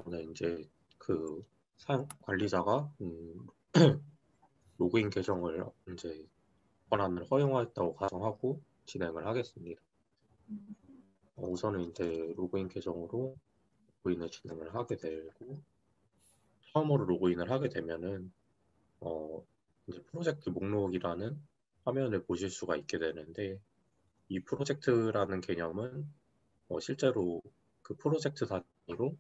저는 이제 그 사용 관리자가 로그인 계정을 이제 권한을 허용하였다고 가정하고 진행을 하겠습니다. 우선은 이제 로그인 계정으로 로그인을 진행을 하게 되고, 처음으로 로그인을 하게 되면은 이제 프로젝트 목록이라는 화면을 보실 수가 있게 되는데, 이 프로젝트라는 개념은 실제로 그 프로젝트 단위로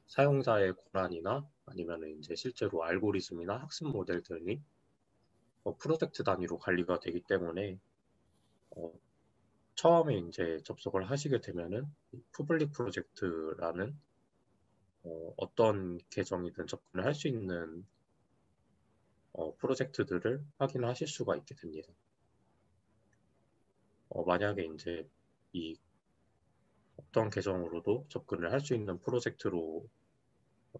사용자의 권한이나 아니면 이제 실제로 알고리즘이나 학습 모델들이 프로젝트 단위로 관리가 되기 때문에 처음에 이제 접속을 하시게 되면은 푸블릭 프로젝트라는 어떤 계정이든 접근을 할 수 있는 프로젝트들을 확인하실 수가 있게 됩니다. 만약에 이제 이 어떤 계정으로도 접근을 할 수 있는 프로젝트로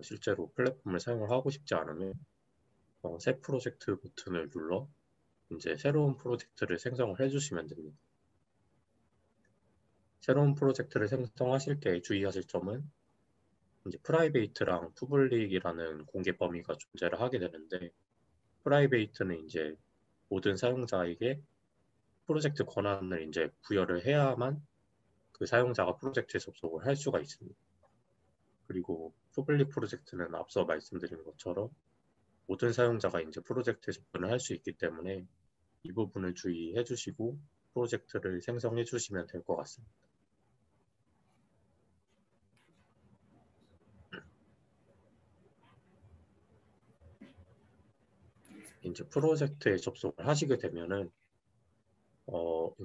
실제로 플랫폼을 사용을 하고 싶지 않으면 새 프로젝트 버튼을 눌러 이제 새로운 프로젝트를 생성을 해주시면 됩니다. 새로운 프로젝트를 생성하실 때 주의하실 점은 이제 프라이베이트랑 푸블릭이라는 공개 범위가 존재를 하게 되는데, 프라이베이트는 이제 모든 사용자에게 프로젝트 권한을 이제 부여를 해야만 그 사용자가 프로젝트에 접속을 할 수가 있습니다. 그리고 푸블릭 프로젝트는 앞서 말씀드린 것처럼 모든 사용자가 이제 프로젝트에 접근을 할 수 있기 때문에 이 부분을 주의해 주시고 프로젝트를 생성해 주시면 될 것 같습니다. 이제 프로젝트에 접속을 하시게 되면은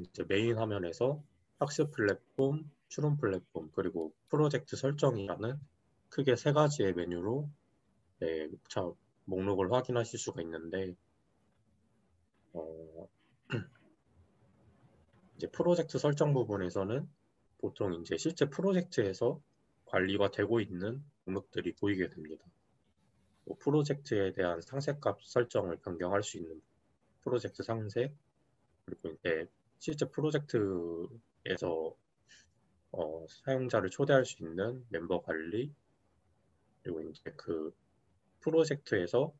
이제 메인 화면에서 학습 플랫폼, 추론 플랫폼, 그리고 프로젝트 설정이라는 크게 세 가지의 메뉴로 목록을 확인하실 수가 있는데, 이제 프로젝트 설정 부분에서는 보통 이제 실제 프로젝트에서 관리가 되고 있는 목록들이 보이게 됩니다. 프로젝트에 대한 상세값 설정을 변경할 수 있는 프로젝트 상세, 그리고 이제 실제 프로젝트에서 사용자를 초대할 수 있는 멤버 관리, 그리고 이제 그 프로젝트에서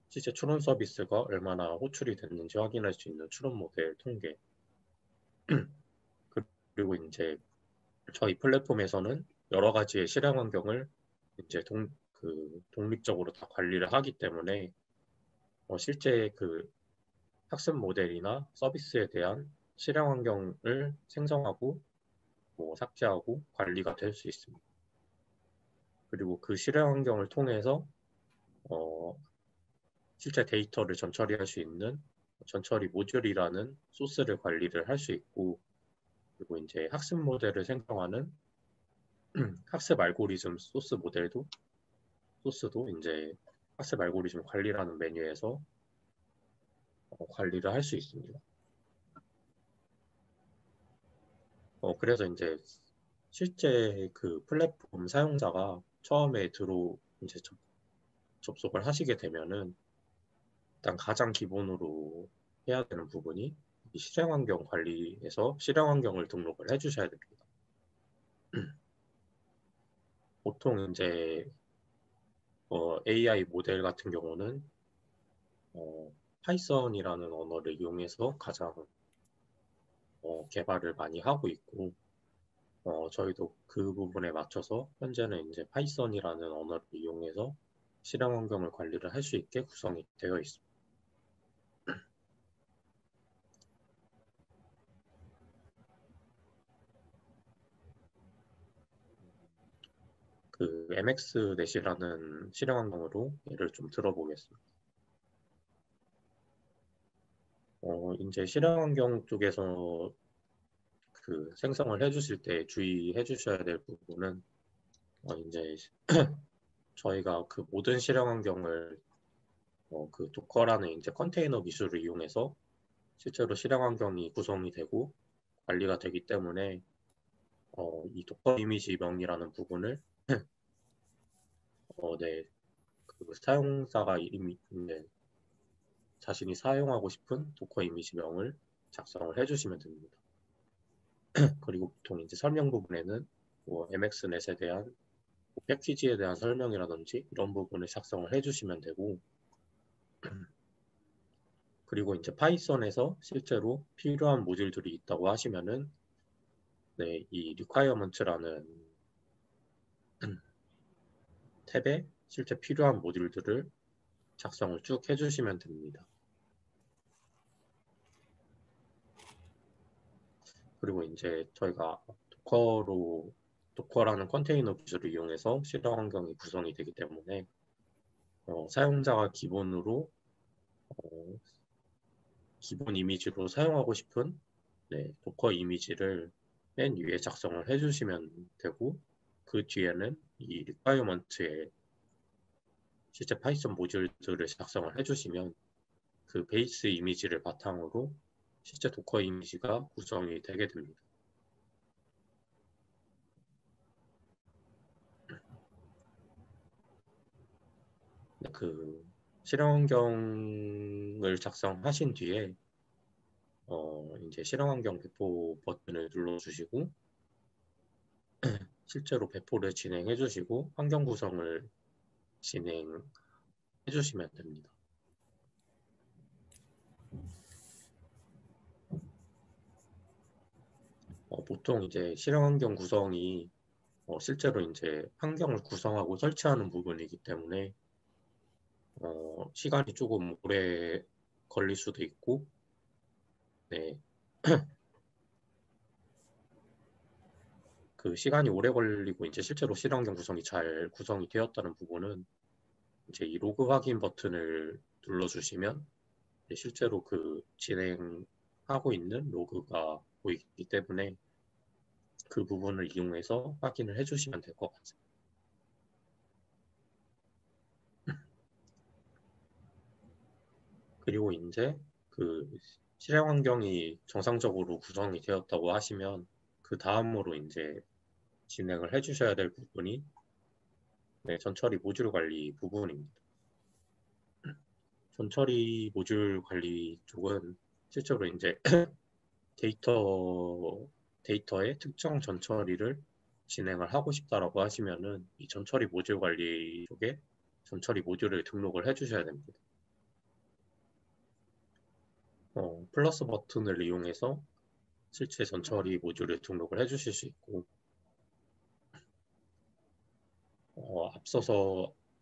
실제 추론 서비스가 얼마나 호출이 됐는지 확인할 수 있는 추론 모델 통계, 그리고 이제 저희 플랫폼에서는 여러 가지의 실행 환경을 이제 독립적으로 다 관리를 하기 때문에 실제 그 학습 모델이나 서비스에 대한 실행 환경을 생성하고 삭제하고 관리가 될 수 있습니다. 그리고 그 실행 환경을 통해서 실제 데이터를 전처리할 수 있는 전처리 모듈이라는 소스를 관리를 할 수 있고, 그리고 이제 학습 모델을 생성하는 학습 알고리즘 소스도 이제 학습 알고리즘 관리라는 메뉴에서 관리를 할 수 있습니다. 그래서 이제 실제 그 플랫폼 사용자가 처음에 이제 접속을 하시게 되면은 일단 가장 기본으로 해야 되는 부분이 실행 환경 관리에서 실행 환경을 등록을 해주셔야 됩니다. 보통 이제 AI 모델 같은 경우는 파이썬이라는 언어를 이용해서 가장 개발을 많이 하고 있고, 저희도 그 부분에 맞춰서 현재는 이제 파이썬이라는 언어를 이용해서 실행 환경을 관리를 할 수 있게 구성이 되어 있습니다. 그 MXNet이라는 실행 환경으로 예를 좀 들어보겠습니다. 이제 실행 환경 쪽에서 그 생성을 해주실 때 주의해 주셔야 될 부분은 이제 저희가 그 모든 실행 환경을 그 도커라는 이제 컨테이너 기술을 이용해서 실제로 실행 환경이 구성이 되고 관리가 되기 때문에 이 도커 이미지명이라는 부분을 네, 그 사용자가 이미 자신이 사용하고 싶은 도커 이미지명을 작성을 해주시면 됩니다. 그리고 보통 이제 설명 부분에는 뭐 MXNet에 대한 패키지에 대한 설명이라든지 이런 부분을 작성을 해주시면 되고, 그리고 이제 파이썬에서 실제로 필요한 모듈들이 있다고 하시면은 네, 이 requirement라는 탭에 실제 필요한 모듈들을 작성을 쭉 해주시면 됩니다. 그리고 이제 저희가 도커라는 컨테이너 기술을 이용해서 실행 환경이 구성이 되기 때문에 사용자가 기본으로 어, 기본 이미지로 사용하고 싶은 네, 도커 이미지를 맨 위에 작성을 해주시면 되고, 그 뒤에는 이 requirement에 실제 파이썬 모듈들을 작성을 해주시면 그 베이스 이미지를 바탕으로 실제 도커 이미지가 구성이 되게 됩니다. 그 실행 환경을 작성하신 뒤에 이제 실행 환경 배포 버튼을 눌러주시고 실제로 배포를 진행해 주시고 환경 구성을 진행해 주시면 됩니다. 보통 이제 실행 환경 구성이 실제로 이제 환경을 구성하고 설치하는 부분이기 때문에 시간이 조금 오래 걸릴 수도 있고, 네, 그 시간이 오래 걸리고 이제 실제로 실행 환경 구성이 잘 구성이 되었다는 부분은 이제 이 로그 확인 버튼을 눌러주시면 실제로 그 진행하고 있는 로그가 보이기 때문에 그 부분을 이용해서 확인을 해주시면 될 것 같습니다. 그리고 이제 그 실행 환경이 정상적으로 구성이 되었다고 하시면 그 다음으로 이제 진행을 해주셔야 될 부분이 네, 전처리 모듈 관리 부분입니다. 전처리 모듈 관리 쪽은 실제로 이제 데이터의 특정 전처리를 진행을 하고 싶다라고 하시면은 이 전처리 모듈 관리 쪽에 전처리 모듈을 등록을 해주셔야 됩니다. 플러스 버튼을 이용해서 실제 전처리 모듈을 등록을 해주실 수 있고,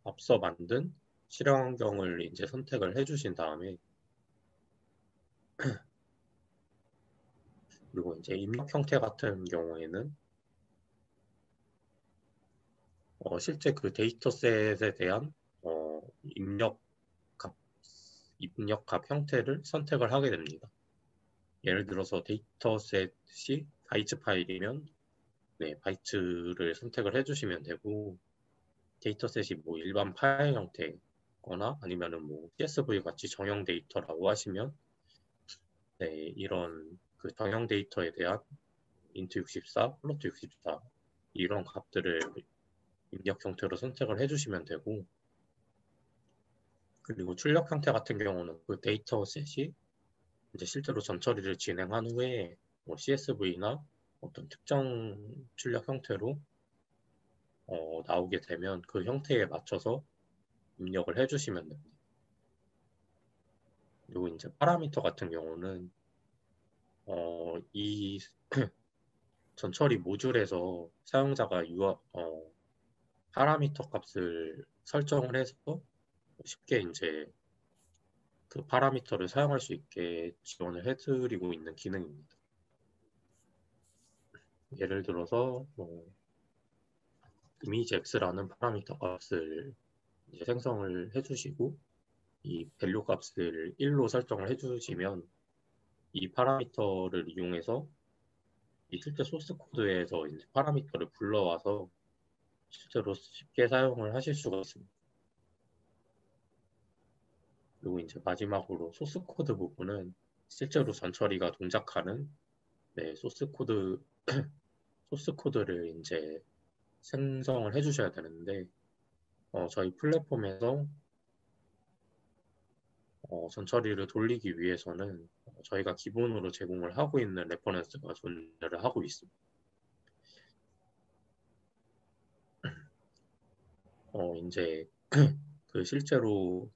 앞서 만든 실행 환경을 이제 선택을 해주신 다음에 그리고 이제 입력 형태 같은 경우에는 실제 그 데이터셋에 대한 입력 입력값 형태를 선택을 하게 됩니다. 예를 들어서 데이터셋이 바이트 파일이면 네, 바이트를 선택을 해주시면 되고, 데이터셋이 뭐 일반 파일 형태거나 아니면은 뭐 CSV 같이 정형 데이터라고 하시면 네, 이런 그 정형 데이터에 대한 int 64, 플로트 64 이런 값들을 입력 형태로 선택을 해주시면 되고, 그리고 출력 형태 같은 경우는 그 데이터셋이 이제 실제로 전처리를 진행한 후에 뭐 CSV나 어떤 특정 출력 형태로 나오게 되면 그 형태에 맞춰서 입력을 해주시면 됩니다. 그리고 이제 파라미터 같은 경우는 이 전처리 모듈에서 사용자가 파라미터 값을 설정을 해서 쉽게 이제 그 파라미터를 사용할 수 있게 지원을 해드리고 있는 기능입니다. 예를 들어서 이미지 x라는 파라미터 값을 이제 생성을 해주시고 이 밸류 값을 1로 설정을 해주시면 이 파라미터를 이용해서 이 실제 소스 코드에서 이제 파라미터를 불러와서 실제로 쉽게 사용을 하실 수가 있습니다. 그리고 이제 마지막으로 소스 코드 부분은 실제로 전처리가 동작하는 네, 소스 코드를 이제 생성을 해주셔야 되는데 저희 플랫폼에서 전처리를 돌리기 위해서는 저희가 기본으로 제공을 하고 있는 레퍼런스가 존재를 하고 있습니다. 이제 그 실제로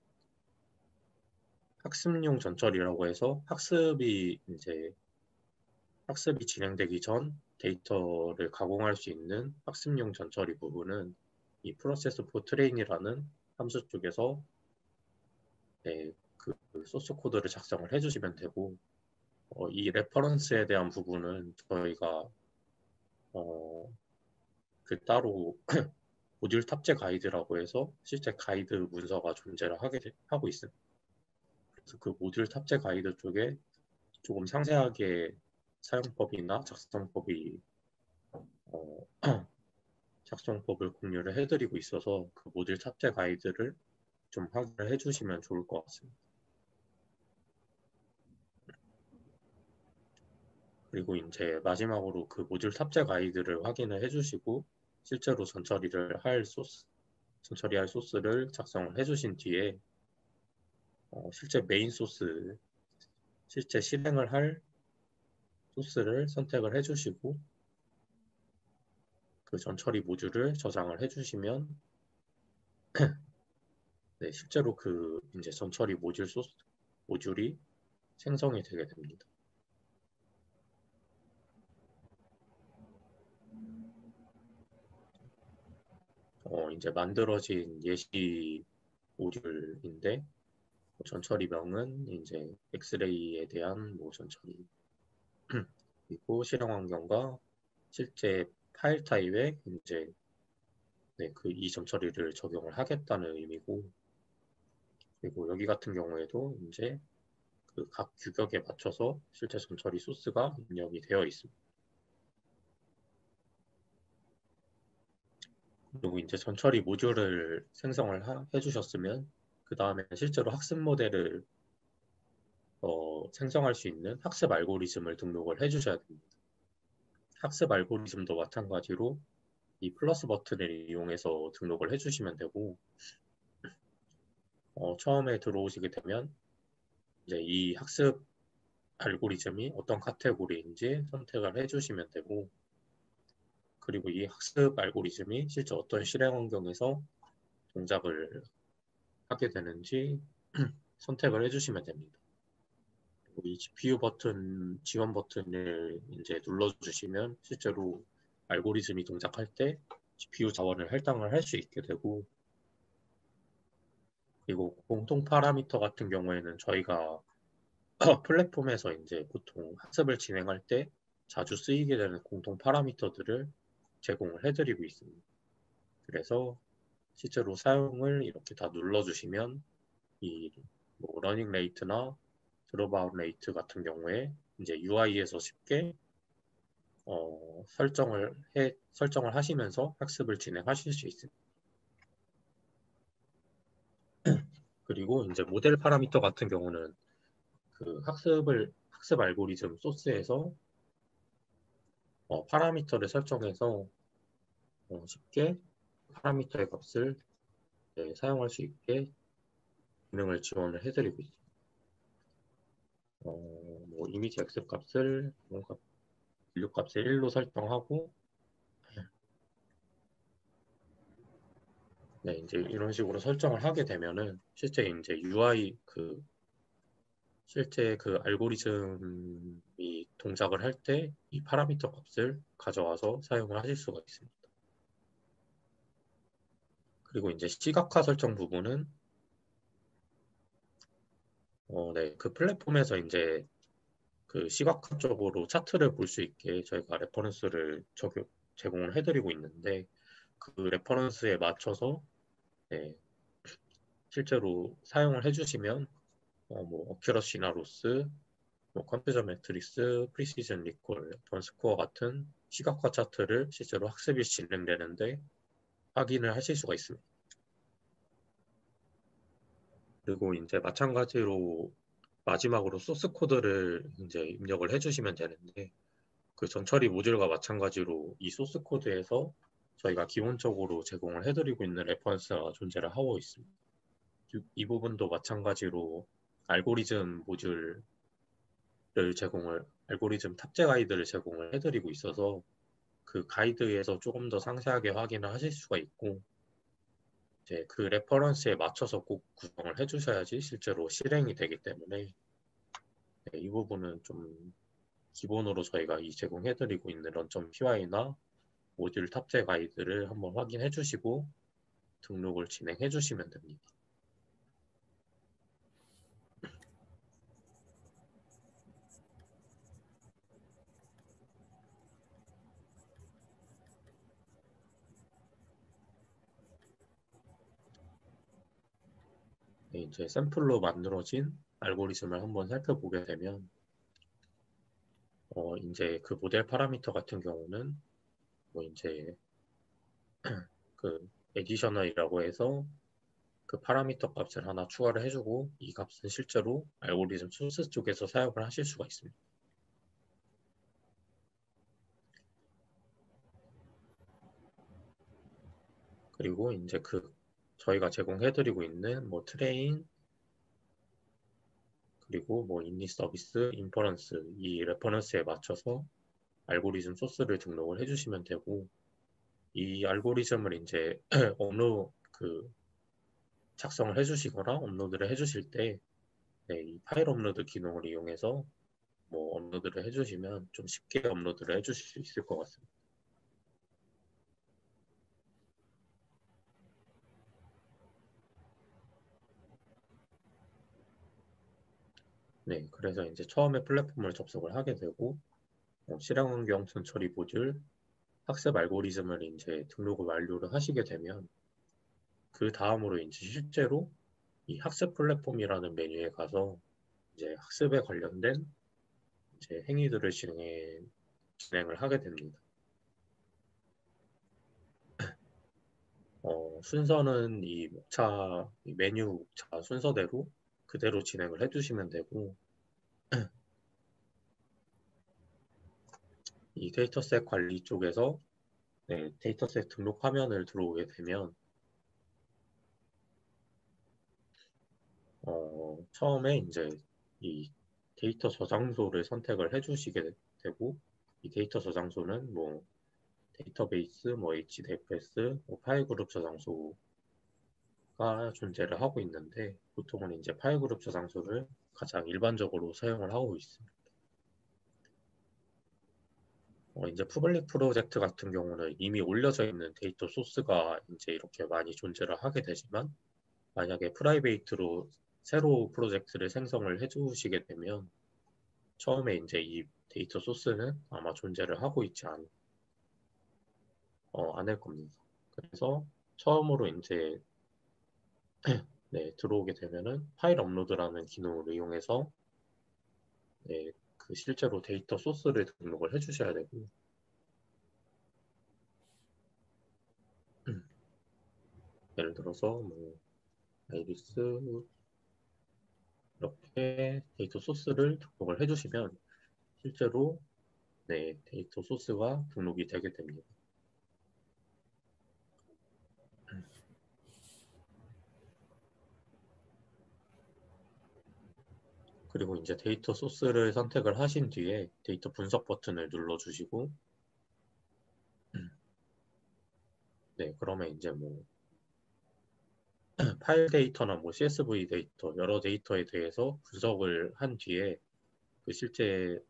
학습용 전철이라고 해서 학습이 진행되기 전 데이터를 가공할 수 있는 학습용 전처리 부분은 이 프로세스 포 트레인이라는 함수 쪽에서 네, 그 소스 코드를 작성을 해주시면 되고 이 레퍼런스에 대한 부분은 저희가 그 따로 모듈 탑재 가이드라고 해서 실제 가이드 문서가 존재를 하고 있습니다. 그래서 그 모듈 탑재 가이드 쪽에 조금 상세하게 사용법이나 어, 작성법을 공유를 해드리고 있어서 그 모듈 탑재 가이드를 좀 확인을 해주시면 좋을 것 같습니다. 그리고 이제 마지막으로 그 모듈 탑재 가이드를 확인을 해주시고 실제로 전처리할 소스를 작성을 해주신 뒤에 실제 메인 소스, 실제 실행을 할 소스를 선택을 해주시고 그 전처리 모듈을 저장을 해주시면 네, 실제로 그 이제 전처리 모듈이 생성이 되게 됩니다. 이제 만들어진 예시 모듈인데 전처리명은 이제 엑스레이에 대한 뭐 전처리 그리고 실행 환경과 실제 파일 타입에 이제 네, 그 이 전처리를 적용을 하겠다는 의미고 그리고 여기 같은 경우에도 이제 그 각 규격에 맞춰서 실제 전처리 소스가 입력이 되어 있습니다. 그리고 이제 전처리 모듈을 생성을 해주셨으면 그 다음에 실제로 학습 모델을 생성할 수 있는 학습 알고리즘을 등록을 해주셔야 됩니다. 학습 알고리즘도 마찬가지로 이 플러스 버튼을 이용해서 등록을 해주시면 되고 처음에 들어오시게 되면 이제 이 학습 알고리즘이 어떤 카테고리인지 선택을 해주시면 되고 그리고 이 학습 알고리즘이 실제 어떤 실행 환경에서 동작을 하게 되는지 선택을 해주시면 됩니다. 그리고 이 GPU 버튼, 지원 버튼을 이제 눌러주시면 실제로 알고리즘이 동작할 때 GPU 자원을 할당을 할 수 있게 되고 그리고 공통 파라미터 같은 경우에는 저희가 플랫폼에서 이제 보통 학습을 진행할 때 자주 쓰이게 되는 공통 파라미터들을 제공을 해드리고 있습니다. 그래서 실제로 사용을 이렇게 다 눌러주시면 뭐 러닝 레이트나 드롭아웃 레이트 같은 경우에 이제 UI에서 쉽게 설정을 하시면서 학습을 진행하실 수 있습니다. 그리고 이제 모델 파라미터 같은 경우는 그 학습 알고리즘 소스에서 파라미터를 설정해서 쉽게 파라미터의 값을 사용할 수 있게 기능을 지원을 해드리고 있습니다. 뭐 이미지 X 값을 인류 값을 1로 설정하고 네, 이제 이런 식으로 설정을 하게 되면은 실제 이제 실제 그 알고리즘이 동작을 할 때 이 파라미터 값을 가져와서 사용을 하실 수가 있습니다. 그리고 이제 시각화 설정 부분은 네, 그 플랫폼에서 이제 그 시각화 쪽으로 차트를 볼 수 있게 저희가 레퍼런스를 제공을 해드리고 있는데 그 레퍼런스에 맞춰서 네, 실제로 사용을 해주시면 뭐 어큐러시나 로스, 뭐 컴퓨터 매트릭스, 프리시전 리콜, 번스코어 같은 시각화 차트를 실제로 학습이 진행되는데 확인을 하실 수가 있습니다. 그리고 이제 마찬가지로 마지막으로 소스 코드를 이제 입력을 해주시면 되는데 그 전처리 모듈과 마찬가지로 이 소스 코드에서 저희가 기본적으로 제공을 해드리고 있는 레퍼런스가 존재를 하고 있습니다. 이 부분도 마찬가지로 알고리즘 탑재 가이드를 제공을 해드리고 있어서 그 가이드에서 조금 더 상세하게 확인을 하실 수가 있고 이제 그 레퍼런스에 맞춰서 꼭 구성을 해주셔야지 실제로 실행이 되기 때문에 네, 이 부분은 좀 기본으로 저희가 이 제공해드리고 있는 런점 PY나 모듈 탑재 가이드를 한번 확인해 주시고 등록을 진행해 주시면 됩니다. 네, 이제 샘플로 만들어진 알고리즘을 한번 살펴보게 되면 이제 그 모델 파라미터 같은 경우는 뭐 이제 그 에디셔널이라고 해서 그 파라미터 값을 하나 추가를 해주고 이 값은 실제로 알고리즘 소스 쪽에서 사용을 하실 수가 있습니다. 그리고 이제 그 저희가 제공해드리고 있는 뭐 트레인 그리고 뭐 인리 서비스, 인퍼런스 이 레퍼런스에 맞춰서 알고리즘 소스를 등록을 해주시면 되고 이 알고리즘을 이제 그 작성을 해주시거나 업로드를 해주실 때 네, 이 파일 업로드 기능을 이용해서 뭐 업로드를 해주시면 좀 쉽게 업로드를 해주실 수 있을 것 같습니다. 네, 그래서 이제 처음에 플랫폼을 접속을 하게 되고 실행 환경 전처리 모듈 학습 알고리즘을 이제 등록을 완료를 하시게 되면 그 다음으로 이제 실제로 이 학습 플랫폼이라는 메뉴에 가서 이제 학습에 관련된 이제 행위들을 진행을 하게 됩니다. 순서는 이 메뉴 목차 순서대로 그대로 진행을 해주시면 되고 이 데이터셋 관리 쪽에서 네, 데이터셋 등록 화면을 들어오게 되면 처음에 이제 이 데이터 저장소를 선택을 해주시게 되고 이 데이터 저장소는 뭐 데이터베이스, 뭐 HDFS, 뭐 파일 그룹 저장소가 존재를 하고 있는데 보통은 이제 파일 그룹 저장소를 가장 일반적으로 사용을 하고 있습니다. 이제 푸블릭 프로젝트 같은 경우는 이미 올려져 있는 데이터 소스가 이제 이렇게 많이 존재를 하게 되지만 만약에 프라이베이트로 새로 프로젝트를 생성을 해주시게 되면 처음에 이제 이 데이터 소스는 아마 존재를 하고 있지 않을 겁니다. 그래서 처음으로 이제 네, 들어오게 되면은 파일 업로드라는 기능을 이용해서 네, 그 실제로 데이터 소스를 등록을 해주셔야 되고 예를 들어서 뭐 아이리스 이렇게 데이터 소스를 등록을 해주시면 실제로 네, 데이터 소스가 등록이 되게 됩니다. 그리고 이제 데이터 소스를 선택을 하신 뒤에 데이터 분석 버튼을 눌러주시고 네, 그러면 이제 뭐 파일 데이터나 뭐 CSV 데이터 여러 데이터에 대해서 분석을 한 뒤에 그 실제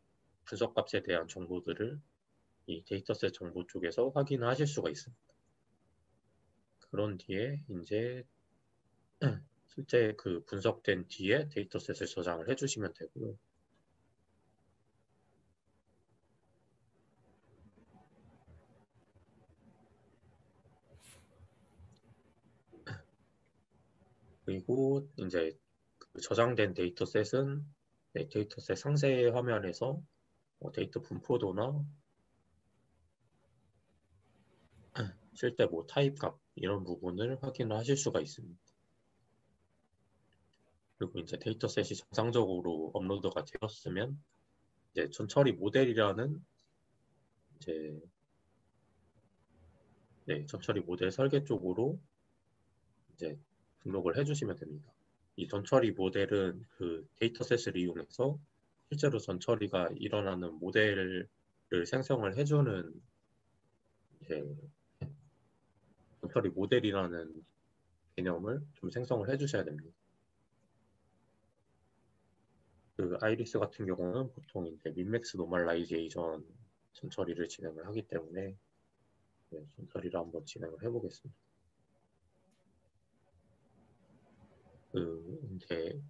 분석 값에 대한 정보들을 이 데이터셋 정보 쪽에서 확인을 하실 수가 있습니다. 그런 뒤에 이제 실제 그 분석된 뒤에 데이터셋을 저장을 해주시면 되고 그리고 이제 그 저장된 데이터셋은 네, 데이터셋 상세 화면에서 데이터 분포도나 실제 뭐 타입 값 이런 부분을 확인을 하실 수가 있습니다. 그리고 이제 데이터셋이 정상적으로 업로드가 되었으면 이제 전처리 모델이라는 이제 네, 전처리 모델 설계 쪽으로 이제 등록을 해주시면 됩니다. 이 전처리 모델은 그 데이터셋을 이용해서 실제로 전처리가 일어나는 모델을 생성을 해주는 이제 전처리 모델이라는 개념을 좀 생성을 해주셔야 됩니다. 그 아이리스 같은 경우는 보통 이제 민맥스 노멀라이제이션 전처리를 진행을 하기 때문에 전처리를 한번 진행을 해보겠습니다. 그 이제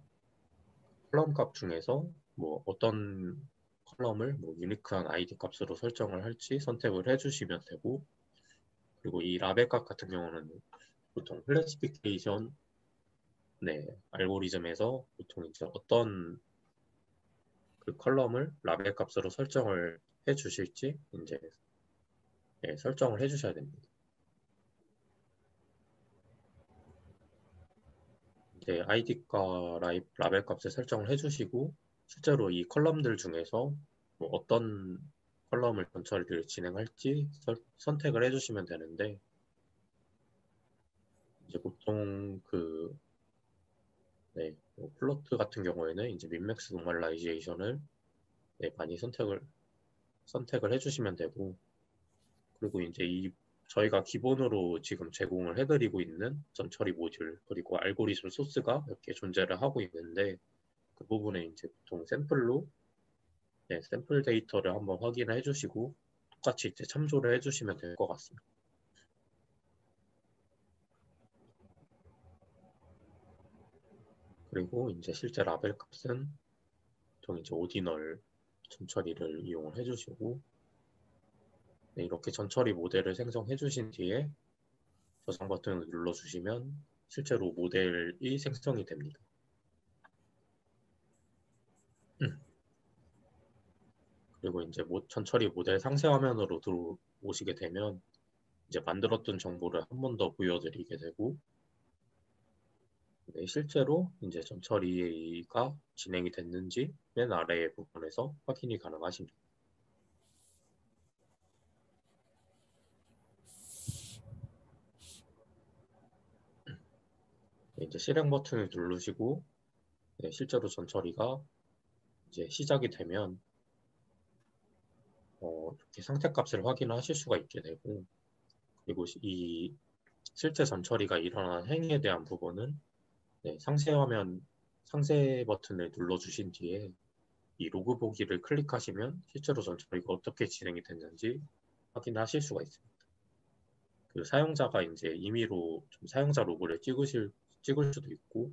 컬럼 값 중에서 뭐 어떤 컬럼을 뭐 유니크한 아이디 값으로 설정을 할지 선택을 해주시면 되고, 그리고 이 라벨 값 같은 경우는 보통 클래시피케이션 알고리즘에서 보통 이제 어떤 그 컬럼을 라벨 값으로 설정을 해 주실지 이제 설정을 해 주셔야 됩니다. 이제 아이디과 라벨 값을 설정을 해 주시고, 실제로 이 컬럼들 중에서 뭐 어떤 컬럼을 전처리를 진행할지 선택을 해 주시면 되는데, 이제 보통 그 뭐 플로트 같은 경우에는 이제 민맥스 노멀라이제이션을 많이 선택을 해주시면 되고, 그리고 이제 이 저희가 기본으로 지금 제공을 해드리고 있는 전처리 모듈 그리고 알고리즘 소스가 몇 개 존재를 하고 있는데, 그 부분에 이제 보통 샘플로 샘플 데이터를 한번 확인을 해주시고 똑같이 이제 참조를 해주시면 될 것 같습니다. 그리고 이제 실제 라벨 값은 보통 이제 오디널 전처리를 이용을 해주시고, 이렇게 전처리 모델을 생성해 주신 뒤에 저장 버튼을 눌러주시면 실제로 모델이 생성이 됩니다. 그리고 이제 전처리 모델 상세 화면으로 들어오시게 되면 이제 만들었던 정보를 한 번 더 보여드리게 되고, 실제로 이제 전처리가 진행이 됐는지 맨 아래 부분에서 확인이 가능하십니다. 이제 실행 버튼을 누르시고 실제로 전처리가 이제 시작이 되면 이렇게 상태 값을 확인하실 수가 있게 되고, 그리고 이 실제 전처리가 일어난 행위에 대한 부분은 상세 화면 상세 버튼을 눌러주신 뒤에 이 로그 보기를 클릭하시면 실제로 전처리가 어떻게 진행이 됐는지 확인하실 수가 있습니다. 그 사용자가 이제 임의로 좀 사용자 로고를 찍을 수도 있고,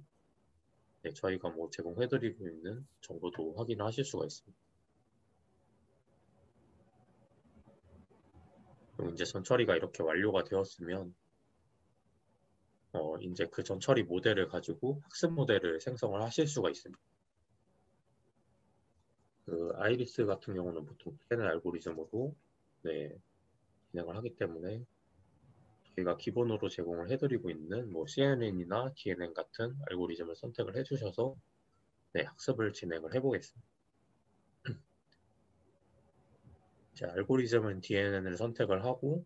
저희가 뭐 제공해드리고 있는 정보도 확인하실 수가 있습니다. 그럼 이제 전처리가 이렇게 완료가 되었으면 이제 그 전처리 모델을 가지고 학습 모델을 생성을 하실 수가 있습니다. 그 아이리스 같은 경우는 보통 CNN 알고리즘으로 진행을 하기 때문에 저희가 기본으로 제공을 해드리고 있는 뭐 CNN이나 DNN 같은 알고리즘을 선택을 해주셔서 학습을 진행을 해보겠습니다. 이제 알고리즘은 DNN을 선택을 하고,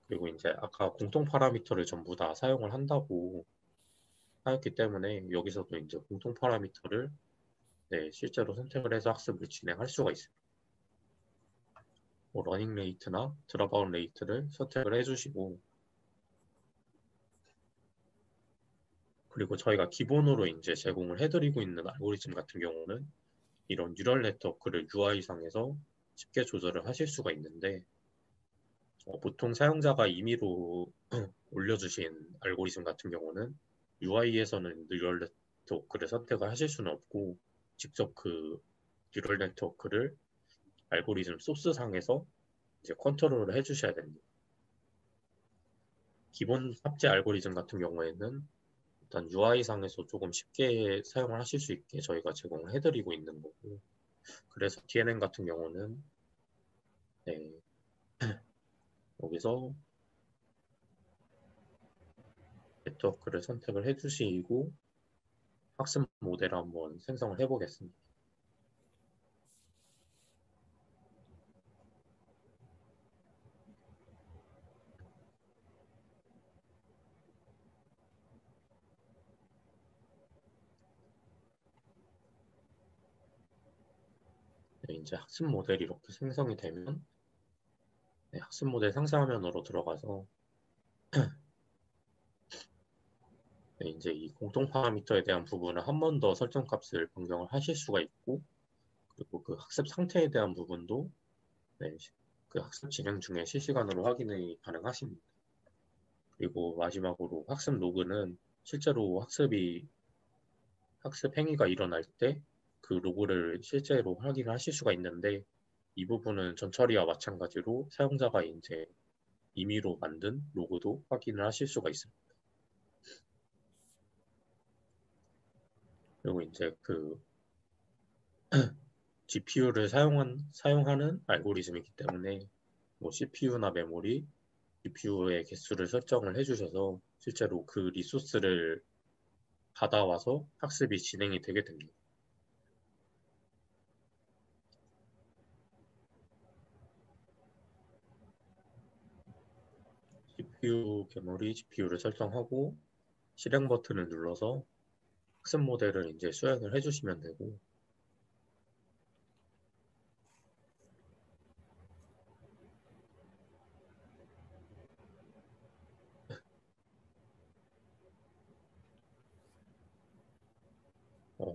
그리고 이제 아까 공통 파라미터를 전부 다 사용을 한다고 하였기 때문에 여기서도 이제 공통 파라미터를 실제로 선택을 해서 학습을 진행할 수가 있습니다. 뭐 러닝 레이트나 드랍아웃 레이트를 선택을 해주시고, 그리고 저희가 기본으로 이제 제공을 해드리고 있는 알고리즘 같은 경우는 이런 뉴럴 네트워크를 UI상에서 쉽게 조절을 하실 수가 있는데, 보통 사용자가 임의로 올려주신 알고리즘 같은 경우는 UI에서는 뉴럴 네트워크를 선택을 하실 수는 없고, 직접 그 뉴럴 네트워크를 알고리즘 소스상에서 이제 컨트롤을 해주셔야 됩니다. 기본 탑재 알고리즘 같은 경우에는 일단 UI상에서 조금 쉽게 사용을 하실 수 있게 저희가 제공을 해드리고 있는 거고, 그래서 DNN 같은 경우는 여기서 네트워크를 선택을 해주시고 학습 모델을 한번 생성을 해보겠습니다. 이제 학습 모델이 이렇게 생성이 되면 학습 모델 상세 화면으로 들어가서 네, 이제 이 공통 파라미터에 대한 부분은 한 번 더 설정 값을 변경을 하실 수가 있고, 그리고 그 학습 상태에 대한 부분도 네, 그 학습 진행 중에 실시간으로 확인이 가능하십니다. 그리고 마지막으로 학습 로그는 실제로 학습 행위가 일어날 때 그 로그를 실제로 확인을 하실 수가 있는데, 이 부분은 전처리와 마찬가지로 사용자가 이제 임의로 만든 로그도 확인을 하실 수가 있습니다. 그리고 이제 그 GPU를 사용하는 알고리즘이기 때문에 뭐 CPU나 메모리, GPU의 개수를 설정을 해주셔서 실제로 그 리소스를 받아와서 학습이 진행이 되게 됩니다. CPU 메모리, GPU를 설정하고 실행 버튼을 눌러서 학습 모델을 이제 수행을 해주시면 되고,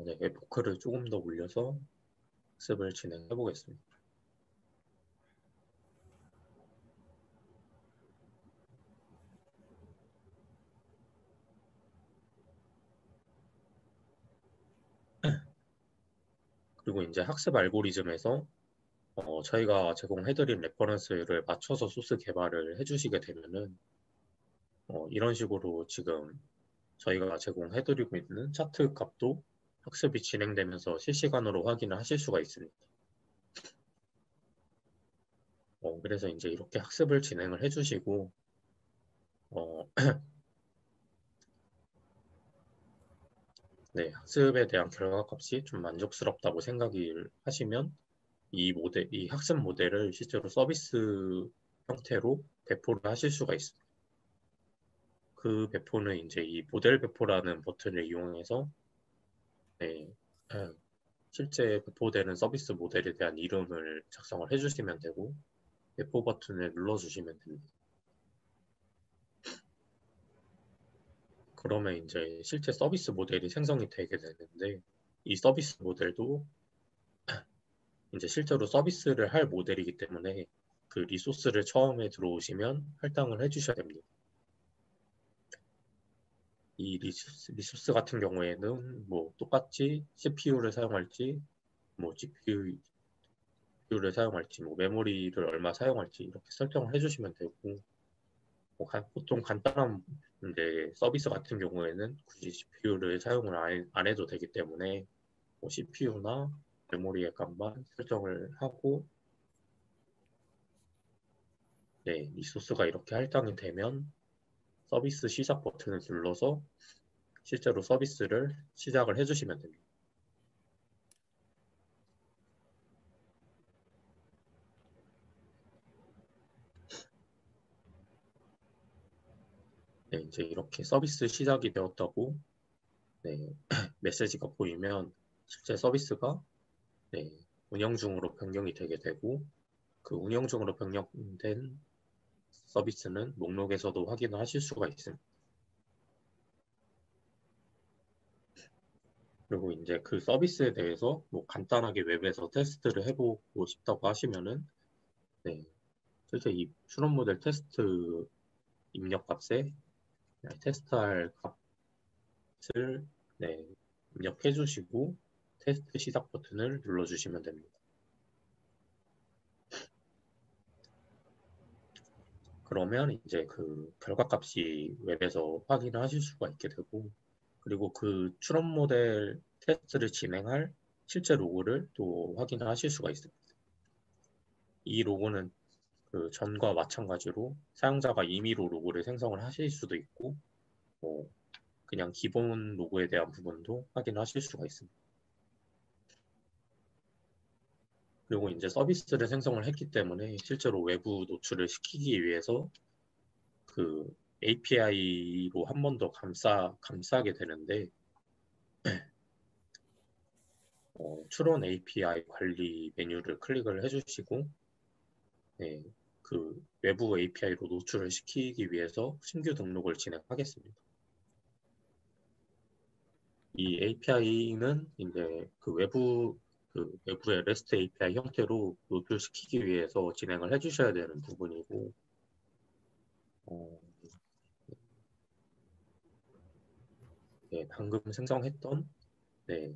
네, 에포크를 조금 더 올려서 학습을 진행해 보겠습니다. 그리고 이제 학습 알고리즘에서 저희가 제공해드린 레퍼런스를 맞춰서 소스 개발을 해주시게 되면은 이런 식으로 지금 저희가 제공해드리고 있는 차트 값도 학습이 진행되면서 실시간으로 확인을 하실 수가 있습니다. 그래서 이제 이렇게 학습을 진행을 해주시고 어, 네, 학습에 대한 결과값이 좀 만족스럽다고 생각을 하시면 이 학습 모델을 실제로 서비스 형태로 배포를 하실 수가 있습니다. 그 배포는 이제 이 모델 배포라는 버튼을 이용해서 네, 실제 배포되는 서비스 모델에 대한 이름을 작성을 해주시면 되고 배포 버튼을 눌러주시면 됩니다. 그러면 이제 실제 서비스 모델이 생성이 되게 되는데 이 서비스 모델도 이제 실제로 서비스를 할 모델이기 때문에 그 리소스를 처음에 들어오시면 할당을 해주셔야 됩니다. 이 리소스 같은 경우에는 뭐 똑같이 CPU를 사용할지 뭐 GPU를 사용할지 뭐 메모리를 얼마 사용할지 이렇게 설정을 해주시면 되고 뭐 보통 간단한 이제 서비스 같은 경우에는 굳이 GPU를 사용을 안 해도 되기 때문에 뭐 CPU나 메모리의 값만 설정을 하고 네, 리소스가 이렇게 할당이 되면 서비스 시작 버튼을 눌러서 실제로 서비스를 시작을 해주시면 됩니다. 네, 이제 이렇게 서비스 시작이 되었다고 네, 메시지가 보이면 실제 서비스가 네, 운영 중으로 변경이 되게 되고 그 운영 중으로 변경된 서비스는 목록에서도 확인을 하실 수가 있습니다. 그리고 이제 그 서비스에 대해서 뭐 간단하게 웹에서 테스트를 해보고 싶다고 하시면은 네, 실제 이 추론 모델 테스트 입력 값에 테스트할 값을 네, 입력해 주시고 테스트 시작 버튼을 눌러 주시면 됩니다. 그러면 이제 그 결과값이 웹에서 확인을 하실 수가 있게 되고 그리고 그 추론 모델 테스트를 진행할 실제 로그를 또 확인을 하실 수가 있습니다. 이 로그는 그 전과 마찬가지로 사용자가 임의로 로그를 생성을 하실 수도 있고 뭐 그냥 기본 로그에 대한 부분도 확인하실 수가 있습니다. 그리고 이제 서비스를 생성을 했기 때문에 실제로 외부 노출을 시키기 위해서 그 API로 한 번 더 감싸게 되는데 추론 API 관리 메뉴를 클릭을 해주시고 네, 그 외부 API로 노출을 시키기 위해서 신규 등록을 진행하겠습니다. 이 API는 이제 그 외부의 REST API 형태로 노출시키기 위해서 진행을 해주셔야 되는 부분이고, 어, 네, 방금 생성했던 네,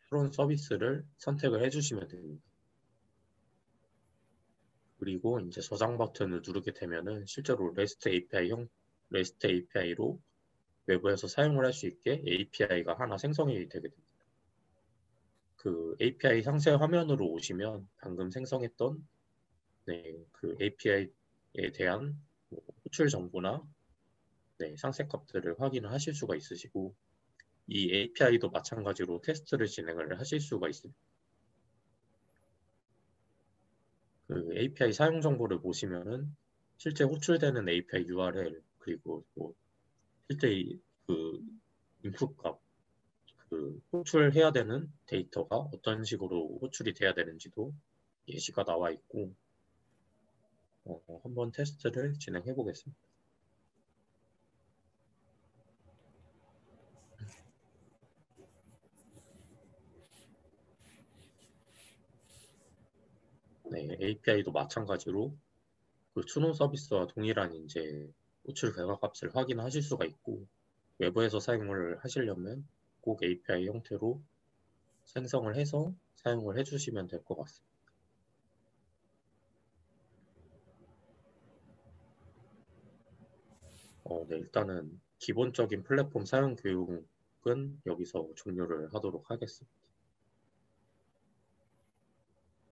프론 서비스를 선택을 해주시면 됩니다. 그리고 이제 저장 버튼을 누르게 되면은 실제로 REST API로 외부에서 사용을 할 수 있게 API가 하나 생성이 되게 됩니다. 그 API 상세 화면으로 오시면 방금 생성했던 네, 그 API에 대한 뭐 호출 정보나 네, 상세 값들을 확인을 하실 수가 있으시고 이 API도 마찬가지로 테스트를 진행을 하실 수가 있습니다. 그 API 사용 정보를 보시면은 실제 호출되는 API URL 그리고 뭐 실제 그 인풋 값, 그 호출해야 되는 데이터가 어떤 식으로 호출이 돼야 되는지도 예시가 나와 있고 한번 테스트를 진행해 보겠습니다. 네, API도 마찬가지로 그 추론 서비스와 동일한 이제 호출 결과 값을 확인하실 수가 있고 외부에서 사용을 하시려면 꼭 API 형태로 생성을 해서 사용을 해주시면 될 것 같습니다. 네, 일단은 기본적인 플랫폼 사용 교육은 여기서 종료를 하도록 하겠습니다.